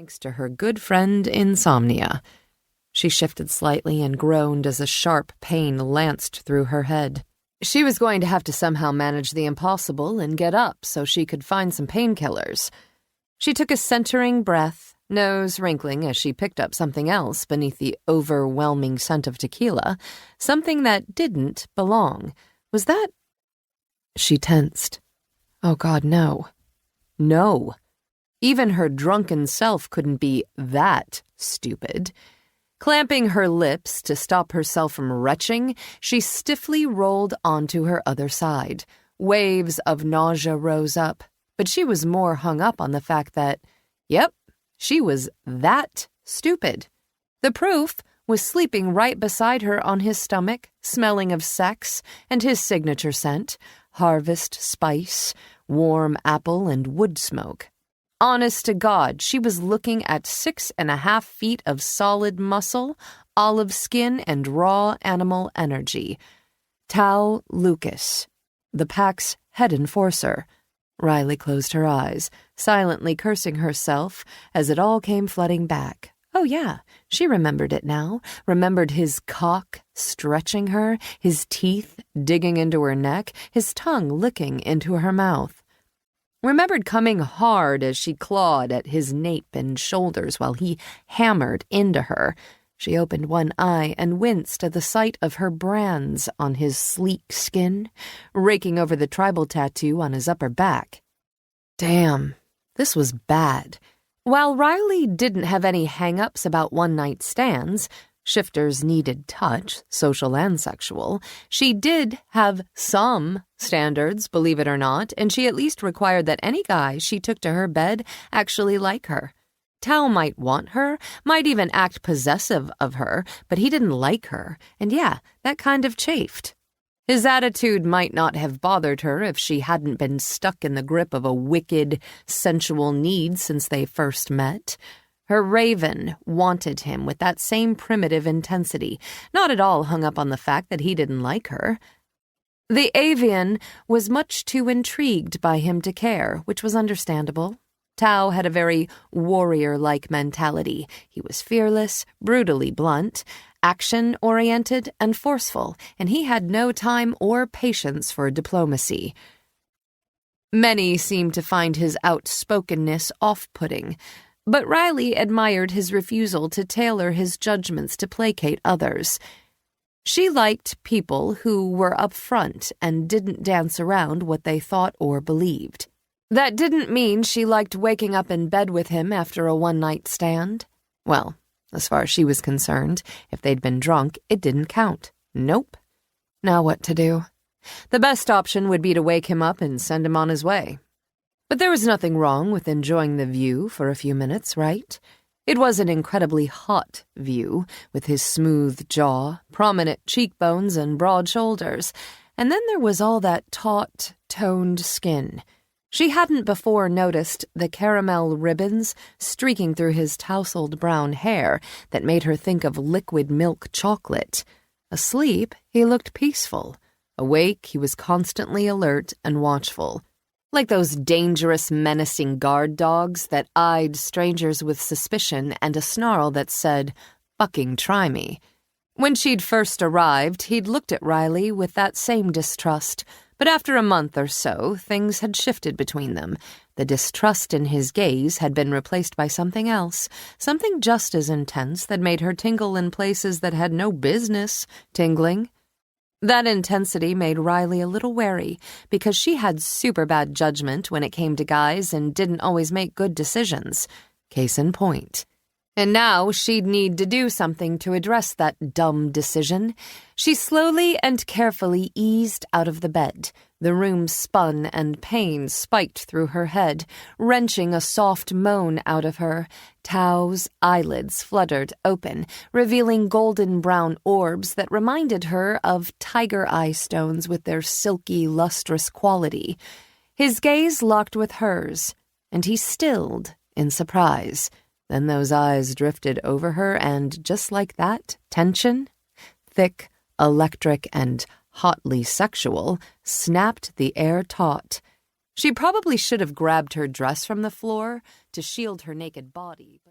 thanks to her good friend insomnia. She shifted slightly and groaned as a sharp pain lanced through her head. She was going to have to somehow manage the impossible and get up so she could find some painkillers. She took a centering breath, nose wrinkling as she picked up something else beneath the overwhelming scent of tequila, something that didn't belong. Was that... She tensed. Oh God, no. No. Even her drunken self couldn't be that stupid. Clamping her lips to stop herself from retching, she stiffly rolled onto her other side. Waves of nausea rose up, but she was more hung up on the fact that, yep, she was that stupid. The proof was sleeping right beside her on his stomach, smelling of sex and his signature scent, harvest spice, warm apple, and wood smoke. Honest to God, she was looking at 6.5 feet of solid muscle, olive skin, and raw animal energy. Tao Lukas, the pack's head enforcer. Riley closed her eyes, silently cursing herself as it all came flooding back. Oh yeah, she remembered it now, remembered his cock stretching her, his teeth digging into her neck, his tongue licking into her mouth. Remembered coming hard as she clawed at his nape and shoulders while he hammered into her. She opened one eye and winced at the sight of her brands on his sleek skin, raking over the tribal tattoo on his upper back. Damn, this was bad. While Riley didn't have any hang-ups about one-night stands, shifters needed touch, social and sexual, she did have some standards, believe it or not, and she at least required that any guy she took to her bed actually like her. Tao might want her, might even act possessive of her, but he didn't like her, and yeah, that kind of chafed. His attitude might not have bothered her if she hadn't been stuck in the grip of a wicked, sensual need since they first met. Her raven wanted him with that same primitive intensity, not at all hung up on the fact that he didn't like her. The avian was much too intrigued by him to care, which was understandable. Tao had a very warrior-like mentality. He was fearless, brutally blunt, action-oriented, and forceful, and he had no time or patience for diplomacy. Many seemed to find his outspokenness off-putting, but Riley admired his refusal to tailor his judgments to placate others. She liked people who were upfront and didn't dance around what they thought or believed. That didn't mean she liked waking up in bed with him after a one-night stand. Well, as far as she was concerned, if they'd been drunk, it didn't count. Nope. Now what to do? The best option would be to wake him up and send him on his way. But there was nothing wrong with enjoying the view for a few minutes, right? It was an incredibly hot view, with his smooth jaw, prominent cheekbones, and broad shoulders. And then there was all that taut, toned skin. She hadn't before noticed the caramel ribbons streaking through his tousled brown hair that made her think of liquid milk chocolate. Asleep, he looked peaceful. Awake, he was constantly alert and watchful. Like those dangerous, menacing guard dogs that eyed strangers with suspicion and a snarl that said, "Fucking try me." When she'd first arrived, he'd looked at Riley with that same distrust, but after a month or so, things had shifted between them. The distrust in his gaze had been replaced by something else, something just as intense that made her tingle in places that had no business tingling. That intensity made Riley a little wary, because she had super bad judgment when it came to guys and didn't always make good decisions. Case in point. And now she'd need to do something to address that dumb decision. She slowly and carefully eased out of the bed. The room spun and pain spiked through her head, wrenching a soft moan out of her. Tao's eyelids fluttered open, revealing golden brown orbs that reminded her of tiger eye stones with their silky, lustrous quality. His gaze locked with hers, and he stilled in surprise. Then those eyes drifted over her, and just like that, tension, thick, electric, and hotly sexual, snapped the air taut. She probably should have grabbed her dress from the floor to shield her naked body, but